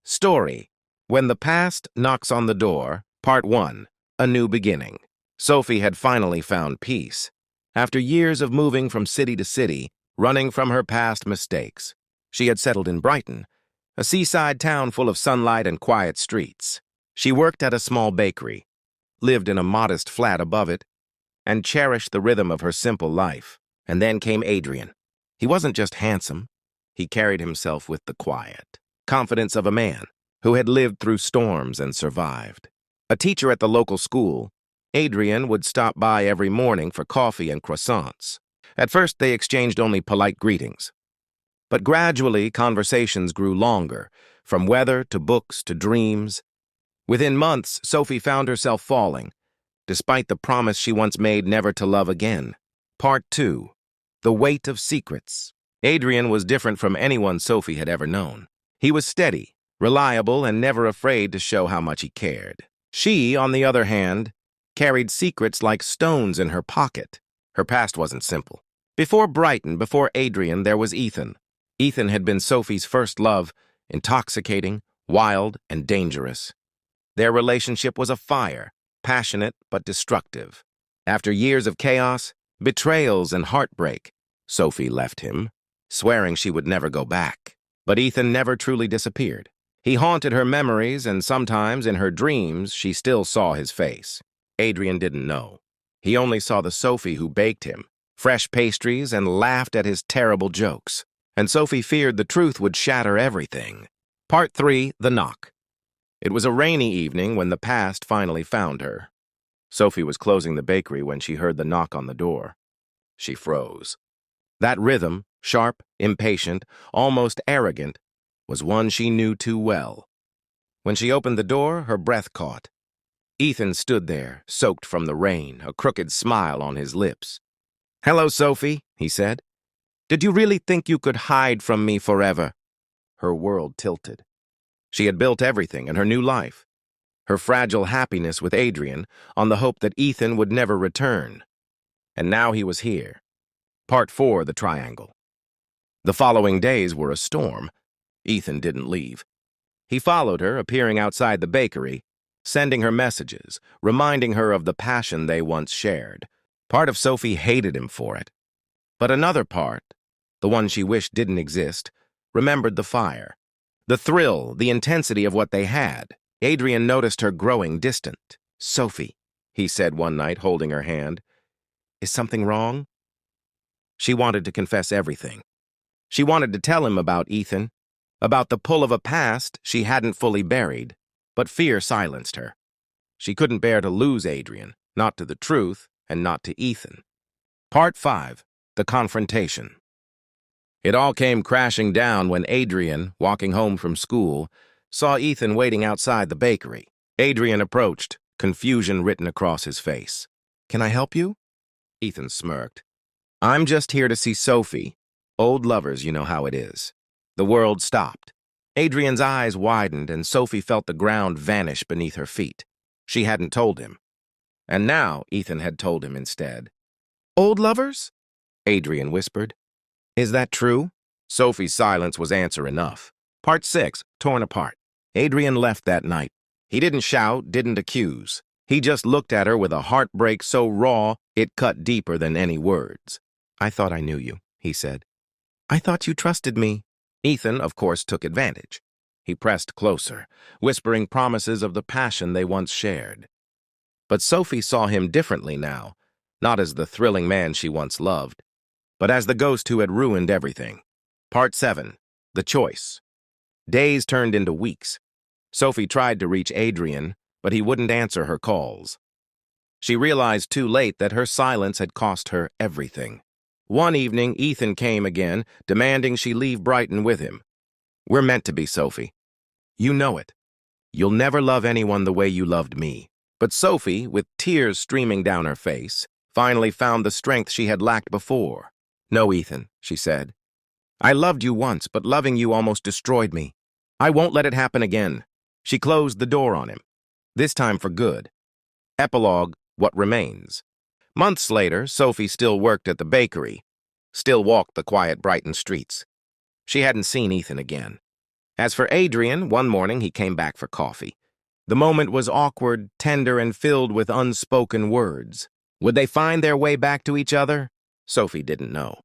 Story: When the Past Knocks on the Door, Part 1, A New Beginning. Sophie had finally found peace. After years of moving from city to city, running from her past mistakes, she had settled in Brighton, a seaside town full of sunlight and quiet streets. She worked at a small bakery, lived in a modest flat above it, and cherished the rhythm of her simple life. And then came Adrian. He wasn't just handsome. He carried himself with the quiet confidence of a man who had lived through storms and survived. A teacher at the local school, Adrian would stop by every morning for coffee and croissants. At first, they exchanged only polite greetings. But gradually, conversations grew longer, from weather to books to dreams. Within months, Sophie found herself falling, despite the promise she once made never to love again. Part 2. The Weight of Secrets. Adrian was different from anyone Sophie had ever known. He was steady, reliable, and never afraid to show how much he cared. She, on the other hand, carried secrets like stones in her pocket. Her past wasn't simple. Before Brighton, before Adrian, there was Ethan. Ethan had been Sophie's first love, intoxicating, wild, and dangerous. Their relationship was a fire, passionate but destructive. After years of chaos, betrayals, and heartbreak, Sophie left him, swearing she would never go back. But Ethan never truly disappeared. He haunted her memories, and sometimes in her dreams she still saw his face. Adrian didn't know. He only saw the Sophie who baked him, fresh pastries, and laughed at his terrible jokes. And Sophie feared the truth would shatter everything. Part 3, The Knock. It was a rainy evening when the past finally found her. Sophie was closing the bakery when she heard the knock on the door. She froze. That rhythm, sharp, impatient, almost arrogant, was one she knew too well. When she opened the door, her breath caught. Ethan stood there, soaked from the rain, a crooked smile on his lips. "Hello, Sophie," he said. "Did you really think you could hide from me forever?" Her world tilted. She had built everything in her new life. Her fragile happiness with Adrian, on the hope that Ethan would never return. And now he was here. Part 4, The Triangle. The following days were a storm. Ethan didn't leave. He followed her, appearing outside the bakery, sending her messages, reminding her of the passion they once shared. Part of Sophie hated him for it. But another part, the one she wished didn't exist, remembered the fire, the thrill, the intensity of what they had. Adrian noticed her growing distant. "Sophie," he said one night, holding her hand. "Is something wrong?" She wanted to confess everything. She wanted to tell him about Ethan, about the pull of a past she hadn't fully buried, but fear silenced her. She couldn't bear to lose Adrian, not to the truth, and not to Ethan. Part 5, The Confrontation. It all came crashing down when Adrian, walking home from school, saw Ethan waiting outside the bakery. Adrian approached, confusion written across his face. "Can I help you?" Ethan smirked. "I'm just here to see Sophie. Old lovers, you know how it is." The world stopped. Adrian's eyes widened, and Sophie felt the ground vanish beneath her feet. She hadn't told him. And now Ethan had told him instead. "Old lovers?" Adrian whispered. "Is that true?" Sophie's silence was answer enough. Part 6, Torn Apart. Adrian left that night. He didn't shout, didn't accuse. He just looked at her with a heartbreak so raw it cut deeper than any words. "I thought I knew you," he said. "I thought you trusted me." Ethan, of course, took advantage. He pressed closer, whispering promises of the passion they once shared. But Sophie saw him differently now, not as the thrilling man she once loved, but as the ghost who had ruined everything. Part 7, The Choice. Days turned into weeks. Sophie tried to reach Adrian, but he wouldn't answer her calls. She realized too late that her silence had cost her everything. One evening, Ethan came again, demanding she leave Brighton with him. "We're meant to be, Sophie. You know it. You'll never love anyone the way you loved me." But Sophie, with tears streaming down her face, finally found the strength she had lacked before. "No, Ethan," she said. "I loved you once, but loving you almost destroyed me. I won't let it happen again." She closed the door on him, this time for good. Epilogue: What Remains. Months later, Sophie still worked at the bakery, still walked the quiet Brighton streets. She hadn't seen Ethan again. As for Adrian, one morning he came back for coffee. The moment was awkward, tender, and filled with unspoken words. Would they find their way back to each other? Sophie didn't know.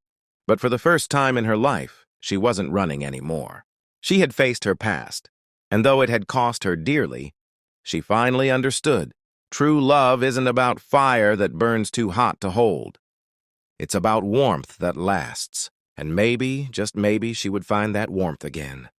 But for the first time in her life, she wasn't running anymore. She had faced her past, and though it had cost her dearly, she finally understood. True love isn't about fire that burns too hot to hold. It's about warmth that lasts, and maybe, just maybe, she would find that warmth again.